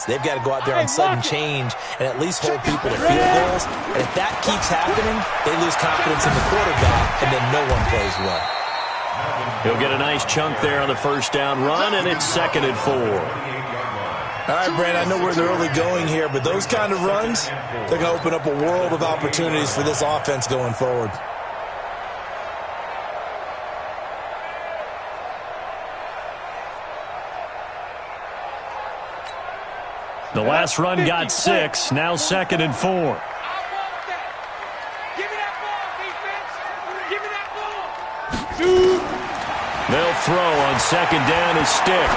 They've got to go out there on sudden change and at least hold people to field goals. And if that keeps happening, they lose confidence in the quarterback, and then no one plays well. He'll get a nice chunk there on the first down run, and it's 2nd and 4. All right, Brandon, I know we're in the early going here, but those kind of runs, they're going to open up a world of opportunities for this offense going forward. The last run got 6, now 2nd and 4. Give me that ball, defense. Give me that ball. They'll throw on 2nd down as Stick.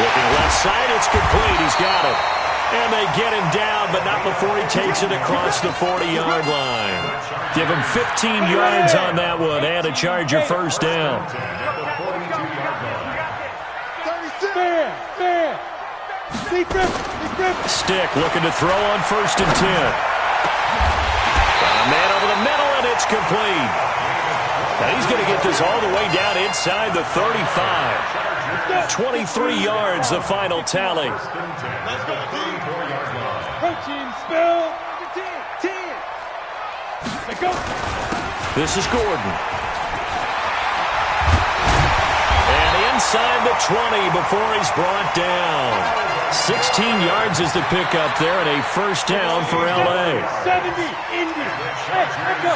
Looking left side, it's complete. He's got it. And they get him down, but not before he takes it across the 40-yard line. Give him 15 yards on that one and a Charger first down. Stick looking to throw on 1st and 10. Got a man over the middle, and it's complete. Now he's going to get this all the way down inside the 35. 23 yards, the final tally. This is Gordon. And inside the 20 before he's brought down. 16 yards is the pickup there, and a first down for L.A. 70, Indy. Let's go.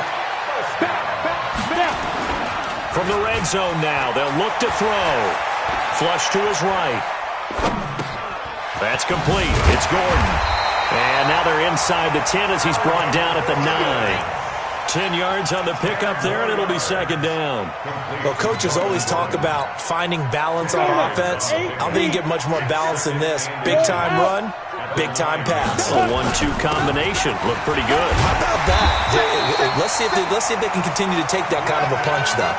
From the red zone now, they'll look to throw. Flush to his right. That's complete. It's Gordon. And now they're inside the 10 as he's brought down at the 9. 10 yards on the pickup there, and it'll be 2nd down. Well, coaches always talk about finding balance on offense. I don't think you get much more balance than this. Big-time run, big-time pass. A 1-2 combination. Looked pretty good. How about that? Let's see if they can continue to take that kind of a punch, though.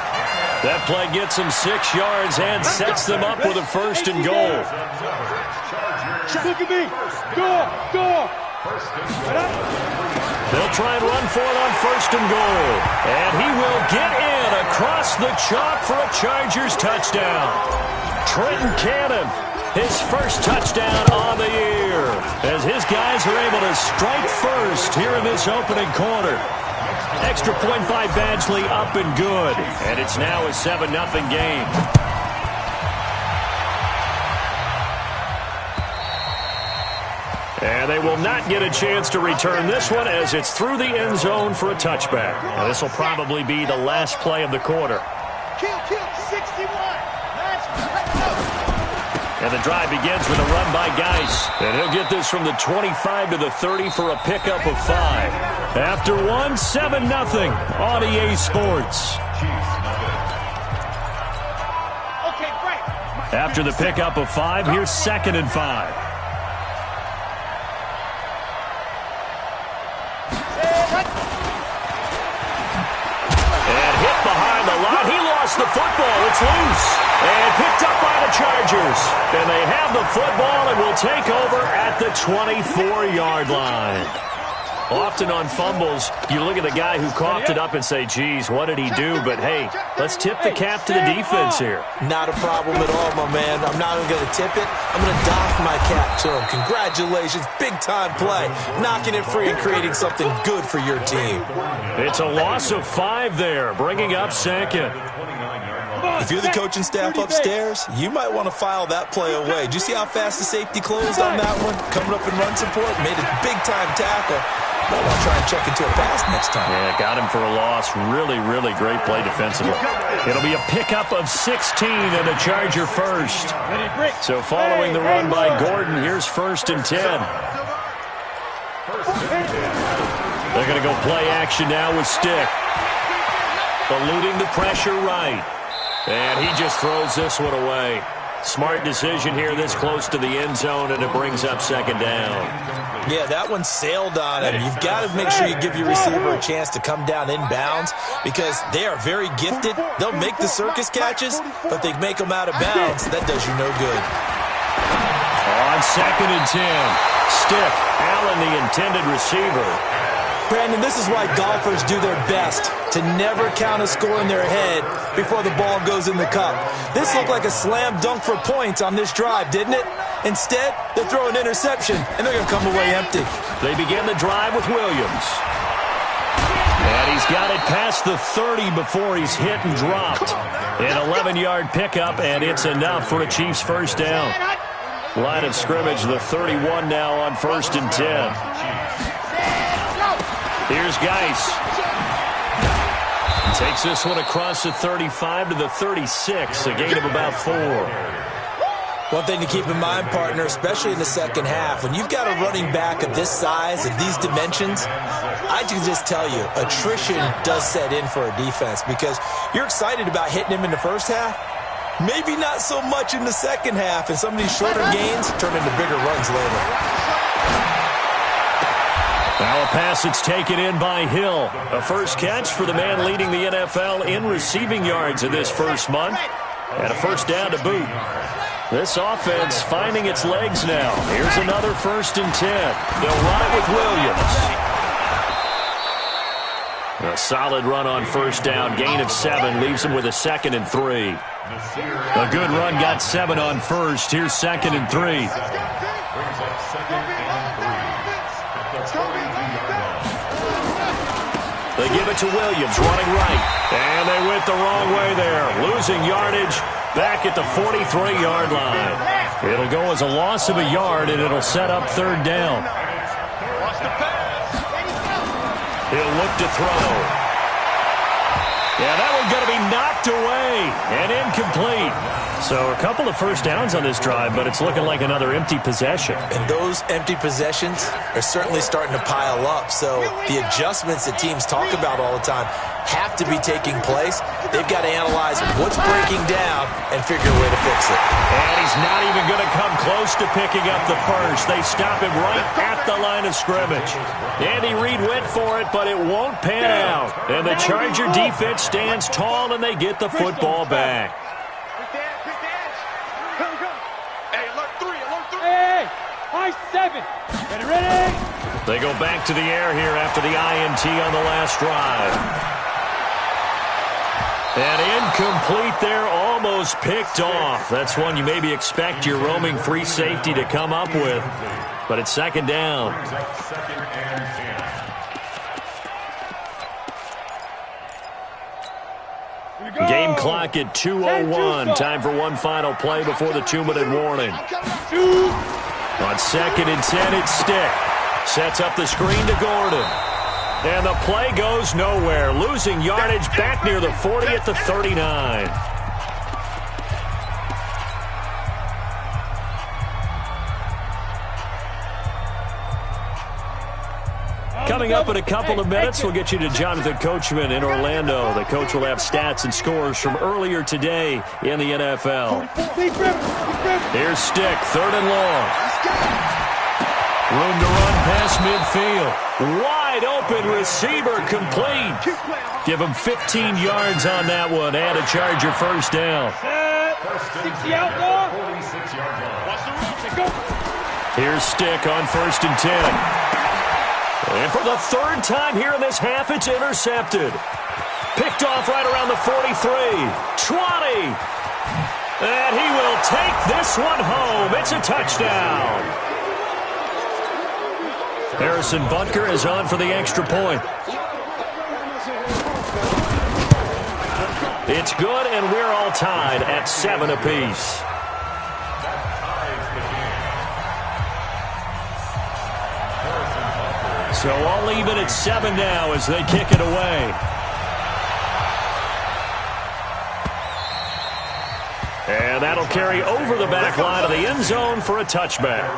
That play gets them 6 yards and sets them up with a 1st and goal. Look at me. Go. They'll try and run for it on 1st and goal. And he will get in across the chalk for a Chargers touchdown. Trenton Cannon, his first touchdown on the year, as his guys are able to strike first here in this opening quarter. Extra point by Badgley, up and good. And it's now a 7-0 game. And they will not get a chance to return this one as it's through the end zone for a touchback. Now this will probably be the last play of the quarter. Kill, 61. And the drive begins with a run by Geis. And he'll get this from the 25 to the 30 for a pickup of 5. After one, 7-0 on EA Sports. After the pickup of 5, here's 2nd and 5. The football, it's loose, and picked up by the Chargers. And they have the football and will take over at the 24-yard line. Often on fumbles, you look at the guy who coughed it up and say, geez, what did he do? But, hey, let's tip the cap to the defense here. Not a problem at all, my man. I'm not even going to tip it. I'm going to doff my cap to him. Congratulations. Big-time play. Knocking it free and creating something good for your team. It's a loss of 5 there, bringing up 2nd. If you're the coaching staff upstairs, you might want to file that play away. Do you see how fast the safety closed on that one? Coming up in run support, made a big-time tackle. Might want to try and check into a pass next time. Yeah, got him for a loss. Really, really great play defensively. It'll be a pickup of 16 and a Charger first. So following the run by Gordon, here's 1st and 10. They're going to go play action now with Stick. Eluding the pressure right. And he just throws this one away. Smart decision here this close to the end zone, and it brings up 2nd down. Yeah, that one sailed on him. You've got to make sure you give your receiver a chance to come down inbounds because they are very gifted. They'll make the circus catches, but they make them out of bounds. That does you no good. On 2nd and 10, Stick, Allen, the intended receiver. Brandon, this is why golfers do their best to never count a score in their head before the ball goes in the cup. This looked like a slam dunk for points on this drive, didn't it? Instead, they throw an interception, and they're going to come away empty. They begin the drive with Williams. And he's got it past the 30 before he's hit and dropped. An 11-yard pickup, and it's enough for a Chiefs first down. Line of scrimmage, the 31 now on 1st and 10. Here's Geis. Takes this one across the 35 to the 36, a gain of about 4. One thing to keep in mind, partner, especially in the second half, when you've got a running back of this size and these dimensions, I can just tell you, attrition does set in for a defense because you're excited about hitting him in the first half, maybe not so much in the second half, and some of these shorter gains turn into bigger runs later. Now a pass that's taken in by Hill. A first catch for the man leading the NFL in receiving yards in this first month. And a first down to boot. This offense finding its legs now. Here's another 1st and 10. They'll run it with Williams. A solid run on first down. Gain of 7 leaves him with a 2nd and 3. A good run got 7 on first. Here's 2nd and 3. They give it to Williams, running right. And they went the wrong way there. Losing yardage back at the 43-yard line. It'll go as a loss of a yard, and it'll set up 3rd down. He'll look to throw. Yeah, that one's going to be knocked away and incomplete. So a couple of first downs on this drive, but it's looking like another empty possession. And those empty possessions are certainly starting to pile up. So the adjustments that teams talk about all the time have to be taking place. They've got to analyze what's breaking down and figure a way to fix it. And he's not even going to come close to picking up the first. They stop him right at the line of scrimmage. Andy Reid went for it, but it won't pan out. And the Charger defense stands tall, and they get the football back. Ready? They go back to the air here after the INT on the last drive. And incomplete there, almost picked off. That's one you maybe expect your roaming free safety to come up with. But it's 2nd down. Game clock at 2:01. Time for one final play before the 2-minute warning. On 2nd and 10, it's Stick. Sets up the screen to Gordon. And the play goes nowhere. Losing yardage back near the 40 at the 39. Coming up in a couple of minutes, we'll get you to Jonathan Coachman in Orlando. The coach will have stats and scores from earlier today in the NFL. Here's Stick, 3rd and long. Room to run past midfield. Wide open receiver complete. Give him 15 yards on that one and a Charger first down. Here's Stick on 1st and 10. And for the 3rd time here in this half, it's intercepted. Picked off right around the 43. 20. And he will take this one home. It's a touchdown. Harrison Butker is on for the extra point. It's good, and we're all tied at 7 apiece. So I'll leave it at 7 now as they kick it away. And that'll carry over the back line of the end zone for a touchback.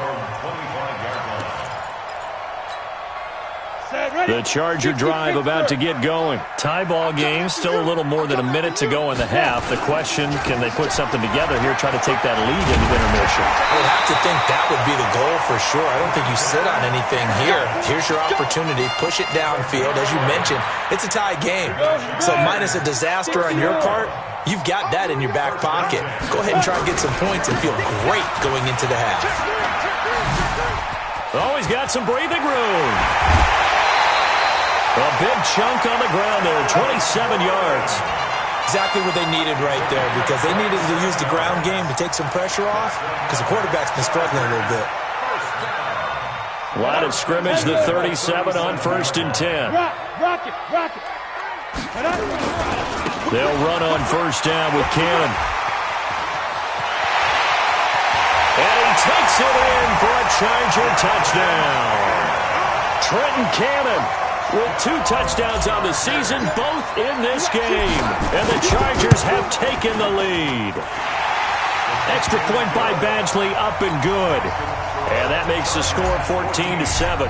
The Charger drive about to get going. Tie ball game, still a little more than a minute to go in the half. The question, can they put something together here, try to take that lead into intermission? I would have to think that would be the goal for sure. I don't think you sit on anything here. Here's your opportunity. Push it downfield. As you mentioned, it's a tie game. So minus a disaster on your part, you've got that in your back pocket. Go ahead and try and get some points and feel great going into the half. Oh, he's got some breathing room. A big chunk on the ground there, 27 yards. Exactly what they needed right there, because they needed to use the ground game to take some pressure off, because the quarterback's been struggling a little bit. Line of scrimmage, the 37 on 1st and 10. Rock it. They'll run on 1st down with Cannon. And he takes it in for a Charger touchdown. Trenton Cannon with 2 touchdowns on the season, both in this game. And the Chargers have taken the lead. Extra point by Badgley, up and good. And that makes the score 14-7.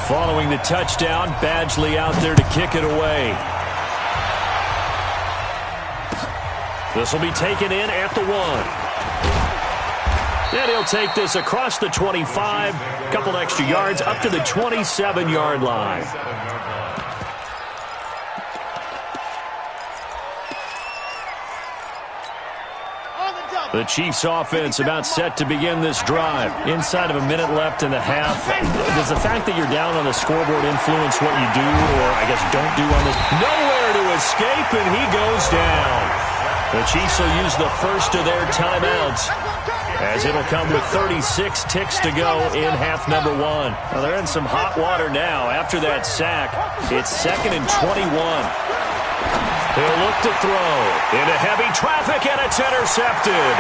Following the touchdown, Badgley out there to kick it away. This will be taken in at the 1. And he'll take this across the 25, a couple extra yards, up to the 27-yard line. The Chiefs' offense about set to begin this drive. Inside of a minute left in the half. Does the fact that you're down on the scoreboard influence what you do, or I guess don't do on this? Nowhere to escape, and he goes down. The Chiefs will use the first of their timeouts, as it'll come with 36 ticks to go in half number 1. Well, they're in some hot water now. After that sack, it's 2nd and 21. He'll look to throw into heavy traffic, and it's intercepted.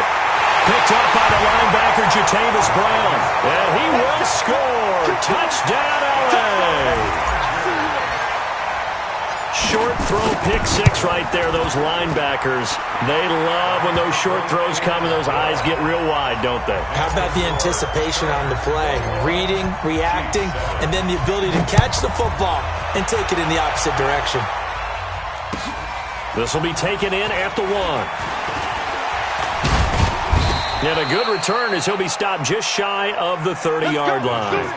Picked up by the linebacker, Jatavis Brown. And he will score. Touchdown, LA. Short throw, pick 6 right there, those linebackers. They love when those short throws come and those eyes get real wide, don't they? How about the anticipation on the play? Reading, reacting, and then the ability to catch the football and take it in the opposite direction. This will be taken in at the 1. And a good return as he'll be stopped just shy of the 30-yard line.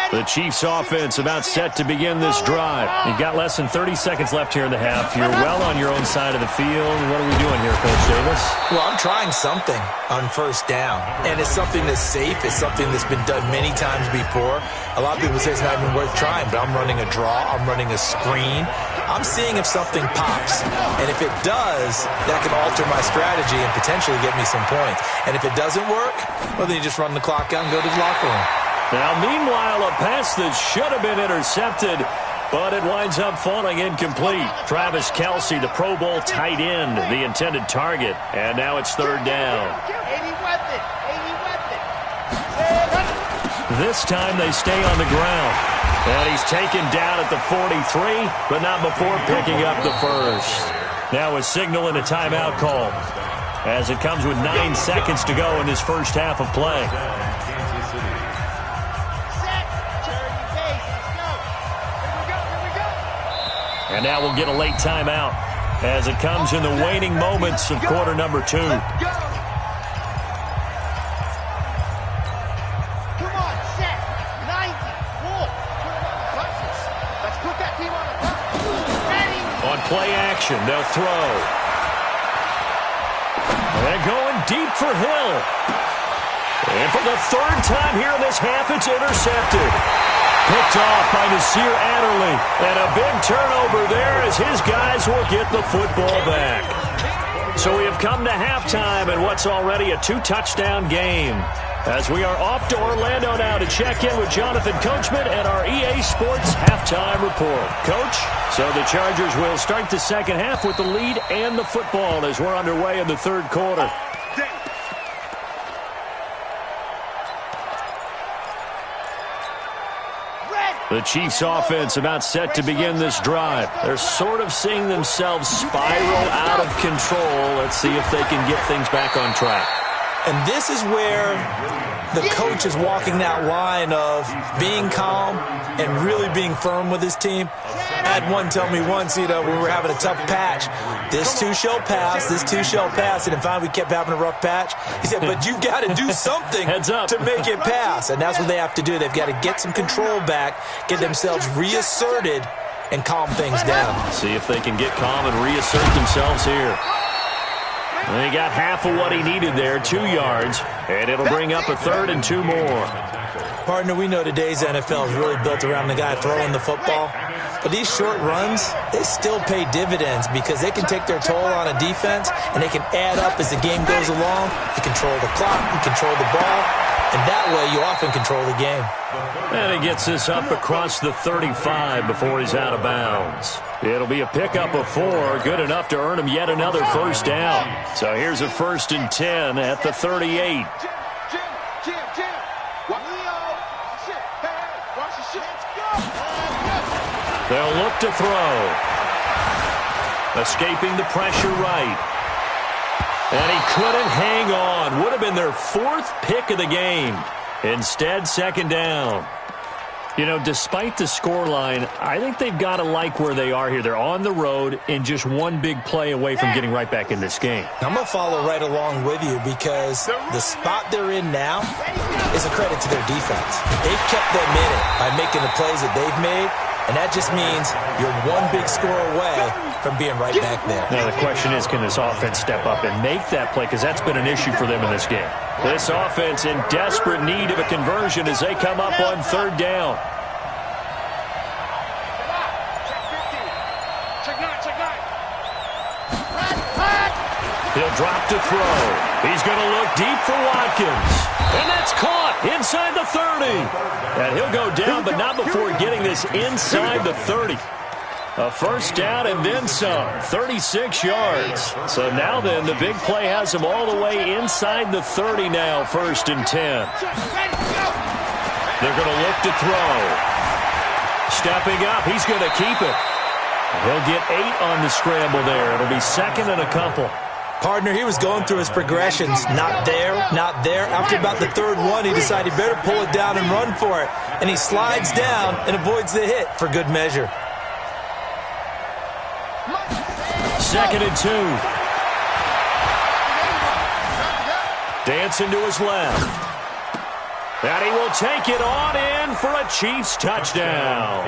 The Chiefs' offense about set to begin this drive. You've got less than 30 seconds left here in the half. You're well on your own side of the field. What are we doing here, Coach Davis? Well, I'm trying something on 1st down, and it's something that's safe. It's something that's been done many times before. A lot of people say it's not even worth trying, but I'm running a draw. I'm running a screen. I'm seeing if something pops, and if it does, that can alter my strategy and potentially get me some points. And if it doesn't work, well, then you just run the clock out and go to the locker room. Now, meanwhile, a pass that should have been intercepted, but it winds up falling incomplete. Travis Kelce, the Pro Bowl tight end, the intended target, and now it's 3rd down. This time they stay on the ground, and he's taken down at the 43, but not before picking up the first. Now a signal and a timeout call, as it comes with 9 seconds to go in this first half of play. And now we'll get a late timeout as it comes in the waning moments of quarter number 2. Come on, set, 90, walk. Let's put that team on the clock. Ready. On play action, they'll throw. They're going deep for Hill. And for the 3rd time here in this half, it's intercepted. Picked off by Nasir Adderley. And a big turnover there as his guys will get the football back. So we have come to halftime in what's already a 2-touchdown game. As we are off to Orlando now to check in with Jonathan Coachman and our EA Sports halftime report. Coach, so the Chargers will start the second half with the lead and the football as we're underway in the 3rd quarter. The Chiefs' offense about set to begin this drive. They're sort of seeing themselves spiral out of control. Let's see if they can get things back on track. And this is where the coach is walking that line of being calm and really being firm with his team. I had one tell me once, when we were having a tough patch, this too shall pass, this too shall pass. And then finally we kept having a rough patch. He said, but you've got to do something to make it pass. And that's what they have to do. They've got to get some control back, get themselves reasserted, and calm things down. See if they can get calm and reassert themselves here. And he got half of what he needed there, 2 yards, and it'll bring up a 3rd and 2 more. Partner, we know today's NFL is really built around the guy throwing the football. But these short runs, they still pay dividends because they can take their toll on a defense, and they can add up as the game goes along. You control the clock, you control the ball, and that way you often control the game. And he gets this up across the 35 before he's out of bounds. It'll be a pickup of 4, good enough to earn him yet another first down. So here's a 1st and 10 at the 38. They'll look to throw. Escaping the pressure right. And he couldn't hang on. Would have been their 4th pick of the game. Instead, 2nd down. You know, despite the scoreline, I think they've got to like where they are here. They're on the road and just one big play away from getting right back in this game. I'm going to follow right along with you because the spot they're in now is a credit to their defense. They've kept them in it by making the plays that they've made, and that just means you're one big score away from being right back there. Now the question is, can this offense step up and make that play? Because that's been an issue for them in this game. This offense in desperate need of a conversion as they come up on 3rd down. He'll drop to throw. He's going to look deep for Watkins. And that's caught inside the 30. And he'll go down, but not before getting this inside the 30. A first down and then some, 36 yards. So now then, the big play has him all the way inside the 30 now, 1st and 10. They're going to look to throw. Stepping up, he's going to keep it. He'll get 8 on the scramble there. It'll be 2nd and a couple. Partner, he was going through his progressions. Not there, not there. After about the 3rd one, he decided he better pull it down and run for it. And he slides down and avoids the hit for good measure. 2nd and 2. Dancing to his left. And he will take it on in for a Chiefs touchdown.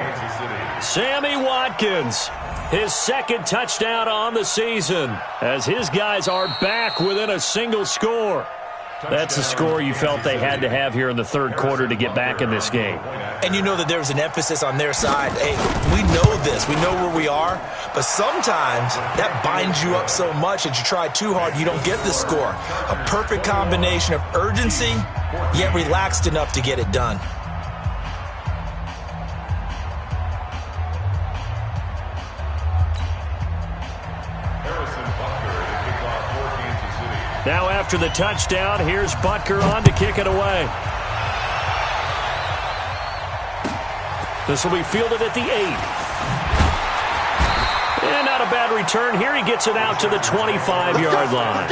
Sammy Watkins, his 2nd touchdown on the season, as his guys are back within a single score. That's a score you felt they had to have here in the 3rd quarter to get back in this game. And you know that there was an emphasis on their side. Hey, we know this. We know where we are. But sometimes that binds you up so much that you try too hard, you don't get the score. A perfect combination of urgency, yet relaxed enough to get it done. Now after the touchdown, here's Butker on to kick it away. This will be fielded at the 8. And not a bad return. Here he gets it out to the 25-yard line.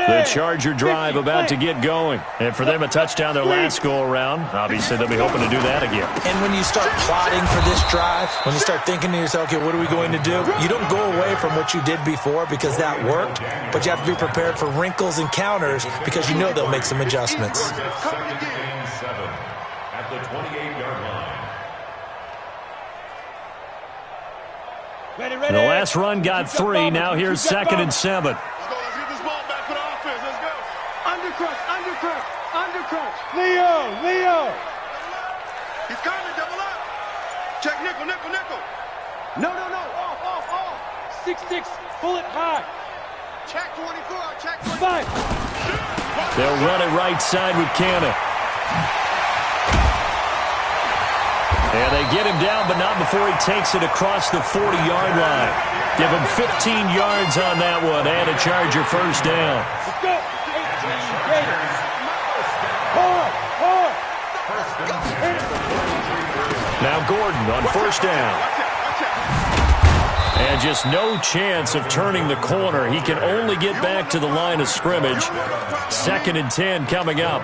The Charger drive about to get going. And for them, a touchdown their last go-around. Obviously, they'll be hoping to do that again. And when you start plotting for this drive, when you start thinking to yourself, okay, what are we going to do? You don't go away from what you did before because that worked, but you have to be prepared for wrinkles and counters because you know they'll make some adjustments. At the 28-yard line. The last run got 3. Now here's 2nd and 7. Undercrunch. Leo. He's coming, double up. Check nickel. No. Off. 6-6, pull it high. Check 24, 5. They'll run it right side with Cannon. And they get him down, but not before he takes it across the 40-yard line. Give him 15 yards on that one, and a Charger first down. Let's go. 18, Now Gordon on first down. And just no chance of turning the corner. He can only get back to the line of scrimmage. 2nd and 10 coming up.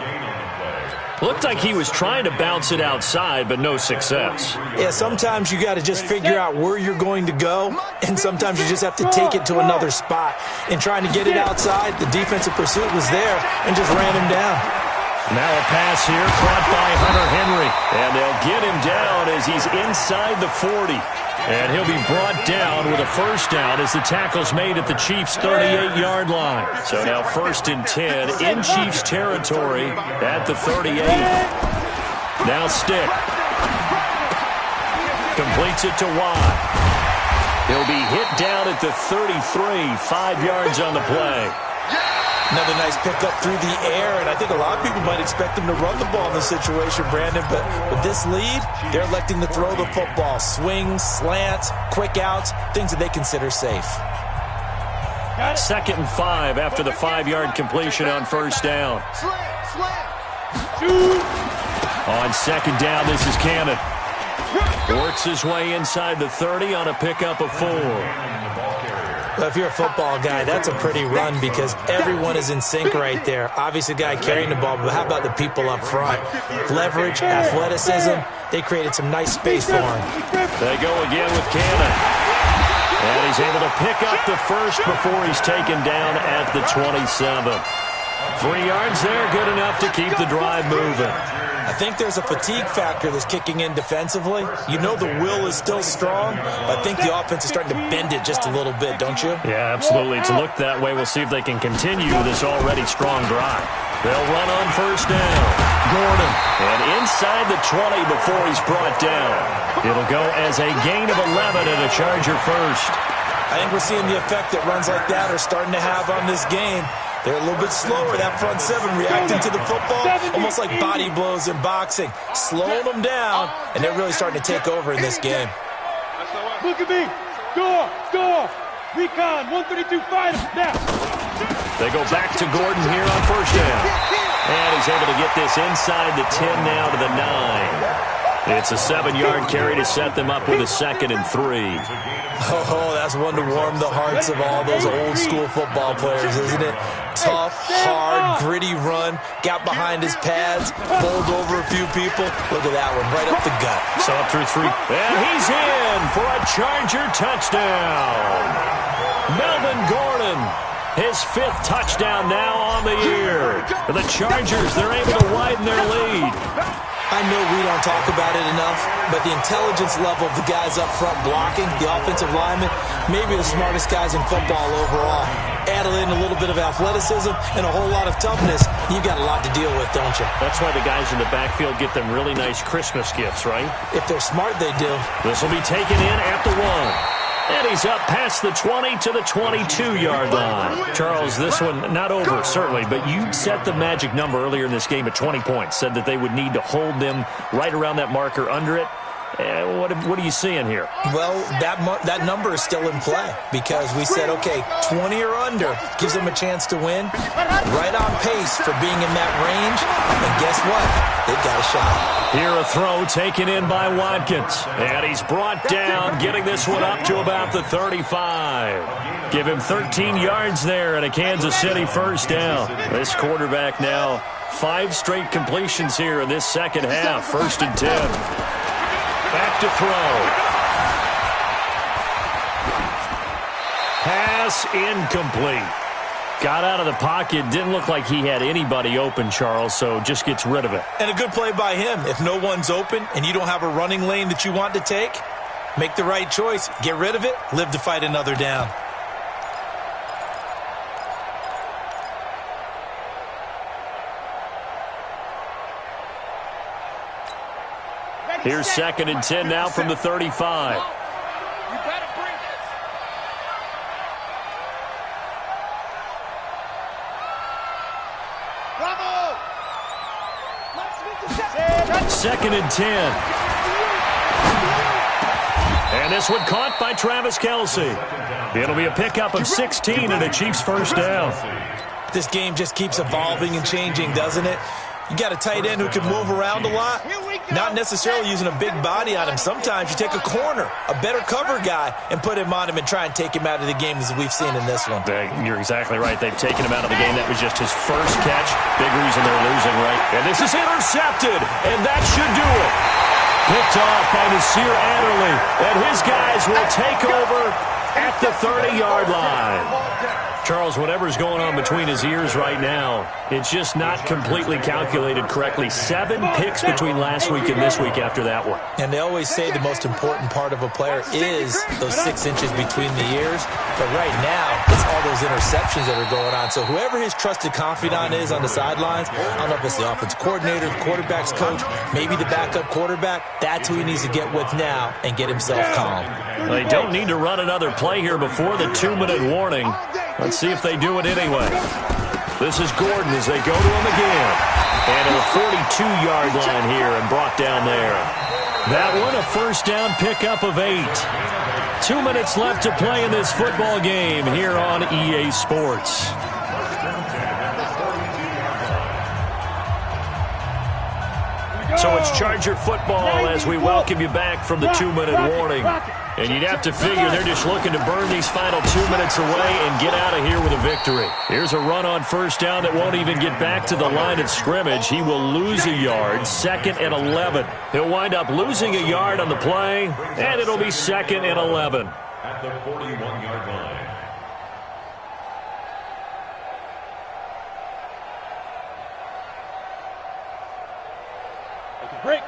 Looked like he was trying to bounce it outside, but no success. Yeah, sometimes you got to just figure out where you're going to go, and sometimes you just have to take it to another spot. In trying to get it outside, the defensive pursuit was there and just ran him down. Now a pass here, caught by Hunter Henry. And they'll get him down as he's inside the 40. And he'll be brought down with a first down as the tackle's made at the Chiefs' 38-yard line. So now 1st and 10 in Chiefs territory at the 38. Now Stick. Completes it to Watt. He'll be hit down at the 33, 5 yards on the play. Another nice pickup through the air, and I think a lot of people might expect him to run the ball in this situation, Brandon, but with this lead, they're electing to throw the football. Swings, slants, quick outs, things that they consider safe. 2nd and 5 after the 5-yard completion on first down. On 2nd down, this is Cannon. Works his way inside the 30 on a pickup of 4. Well, if you're a football guy, that's a pretty run because everyone is in sync right there. Obviously, the guy carrying the ball, but how about the people up front? Leverage, athleticism, they created some nice space for him. They go again with Cannon. And he's able to pick up the first before he's taken down at the 27. 3 yards there, good enough to keep the drive moving. I think there's a fatigue factor that's kicking in defensively. You know the will is still strong, but I think the offense is starting to bend it just a little bit, don't you? Yeah, absolutely. It's looked that way. We'll see if they can continue this already strong drive. They'll run on first down. Gordon. And inside the 20 before he's brought down. It'll go as a gain of 11 and a Charger first. I think we're seeing the effect that runs like that are starting to have on this game. They're a little bit slower, that front 7, reacting to the football, almost like body blows in boxing, slowing them down, and they're really starting to take over in this game. Look at me. Score. Recon, 132, fight him now. They go back to Gordon here on first down. And he's able to get this inside the 10 now to the 9. It's a 7-yard carry to set them up with a 2nd and 3. Oh, that's one to warm the hearts of all those old-school football players, isn't it? Tough, hard, gritty run, got behind his pads, bowled over a few people. Look at that one, right up the gut. So up through 3. And he's in for a Charger touchdown. Melvin Gordon, his 5th touchdown now on the year. For the Chargers, they're able to widen their lead. I know we don't talk about it enough, but the intelligence level of the guys up front blocking, the offensive linemen, maybe the smartest guys in football overall. Add in a little bit of athleticism and a whole lot of toughness, you got a lot to deal with, don't you? That's why the guys in the backfield get them really nice Christmas gifts, right? If they're smart, they do. This will be taken in at the 1. And he's up past the 20 to the 22-yard line. Charles, this one not over, certainly, but you set the magic number earlier in this game at 20 points, said that they would need to hold them right around that marker under it. What are you seeing here? Well, that number is still in play because we said, okay, 20 or under gives them a chance to win. Right on pace for being in that range. And guess what? They've got a shot. Here a throw taken in by Watkins. And he's brought down, getting this one up to about the 35. Give him 13 yards there and a Kansas City first down. This quarterback now 5 straight completions here in this second half. 1st and 10. Back to throw. Pass incomplete. Got out of the pocket. Didn't look like he had anybody open, Charles, so just gets rid of it. And a good play by him. If no one's open and you don't have a running lane that you want to take, make the right choice. Get rid of it. Live to fight another down. Here's 2nd and 10 now from the 35. You better bring this. 2nd and 10. And this one caught by Travis Kelce. It'll be a pickup of 16 and a Chiefs first down. This game just keeps evolving and changing, doesn't it? You got a tight end who can move around a lot, not necessarily using a big body on him. Sometimes you take a corner, a better cover guy, and put him on him and try and take him out of the game as we've seen in this one. You're exactly right. They've taken him out of the game. That was just his first catch. Big reason they're losing, right? And this is intercepted, and that should do it. Picked off by Nasir Adderley, and his guys will take over at the 30-yard line. Charles, whatever's going on between his ears right now, it's just not completely calculated correctly. 7 picks between last week and this week after that one. And they always say the most important part of a player is those 6 inches between the ears. But right now, it's all those interceptions that are going on. So whoever his trusted confidant is on the sidelines, I don't know if it's the offense coordinator, the quarterback's coach, maybe the backup quarterback, that's who he needs to get with now and get himself calm. They don't need to run another play here before the 2-minute warning. Let's see if they do it anyway. This is Gordon as they go to him again. And to the 42-yard line here and brought down there. That one, a first down pickup of 8. 2 minutes left to play in this football game here on EA Sports. So it's Charger football as we welcome you back from the 2-minute warning. And you'd have to figure they're just looking to burn these final 2 minutes away and get out of here with a victory. Here's a run on first down that won't even get back to the line of scrimmage. He will lose a yard, 2nd and 11. He'll wind up losing a yard on the play, and it'll be 2nd and 11. At the 41-yard line. Break.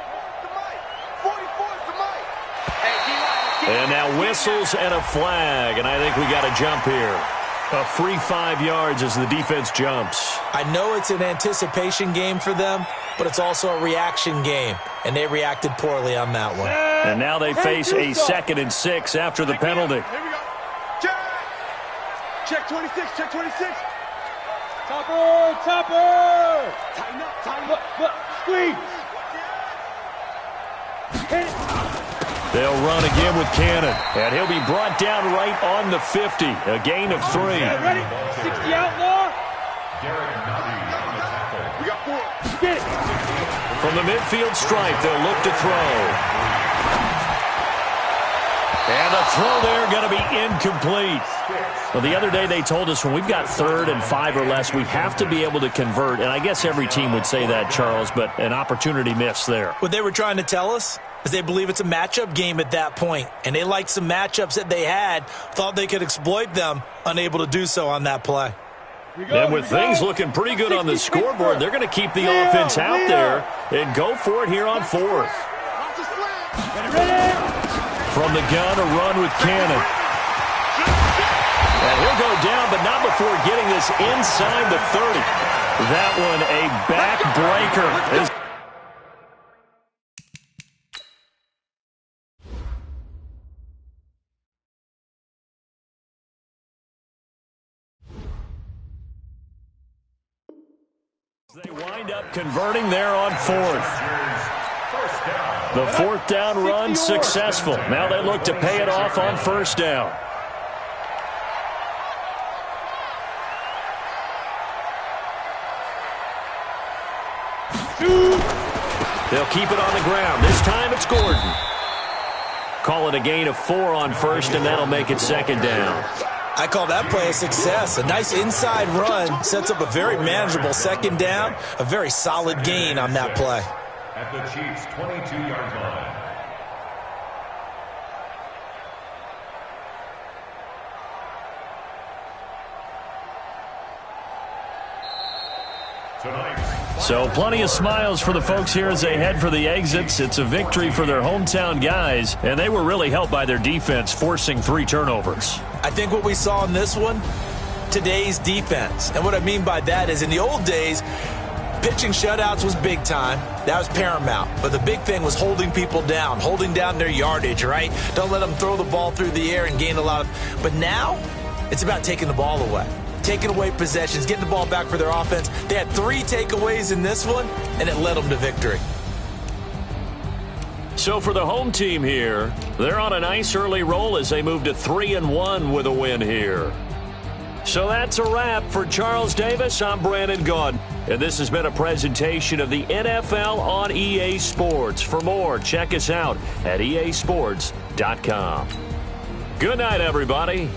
And now whistles and a flag, and I think we got a jump here. A free 5 yards as the defense jumps. I know it's an anticipation game for them, but it's also a reaction game, and they reacted poorly on that one. And now they face a 2nd and 6 after the penalty. Here we go. Check 26, check 26. Topper, topper. Tighten up, tighten up. Look, squeeze. Hit it. They'll run again with Cannon, and he'll be brought down right on the 50, a gain of 3. Ready? 60 outlaw. We got 4. Get it. From the midfield stripe, they'll look to throw. And the throw there going to be incomplete. Well, the other day they told us when we've got 3rd and 5 or less, we have to be able to convert. And I guess every team would say that, Charles, but an opportunity missed there. What they were trying to tell us is they believe it's a matchup game at that point, and they liked some matchups that they had, thought they could exploit them, unable to do so on that play. And with things looking pretty good on the scoreboard, they're going to keep the offense out there and go for it here on 4th. From the gun, a run with Cannon. And he'll go down, but not before getting this inside the 30. That one a backbreaker. They wind up converting there on 4th. The 4th down run successful. Now they look to pay it off on 1st down. They'll keep it on the ground. This time it's Gordon. Call it a gain of 4 on 1st, and that'll make it 2nd down. I call that play a success. A nice inside run sets up a very manageable 2nd down, a very solid gain on that play. At the Chiefs' 22-yard line. So plenty of smiles for the folks here as they head for the exits. It's a victory for their hometown guys, and they were really helped by their defense, forcing 3 turnovers. I think what we saw in this one, today's defense. And what I mean by that is in the old days, pitching shutouts was big time. That was paramount. But the big thing was holding people down, holding down their yardage, right? Don't let them throw the ball through the air and gain a lot of... But now, it's about taking the ball away. Taking away possessions, getting the ball back for their offense. They had 3 takeaways in this one, and it led them to victory. So for the home team here, they're on a nice early roll as they move to 3-1 with a win here. So that's a wrap for Charles Davis. I'm Brandon Gaudin. And this has been a presentation of the NFL on EA Sports. For more, check us out at easports.com. Good night, everybody.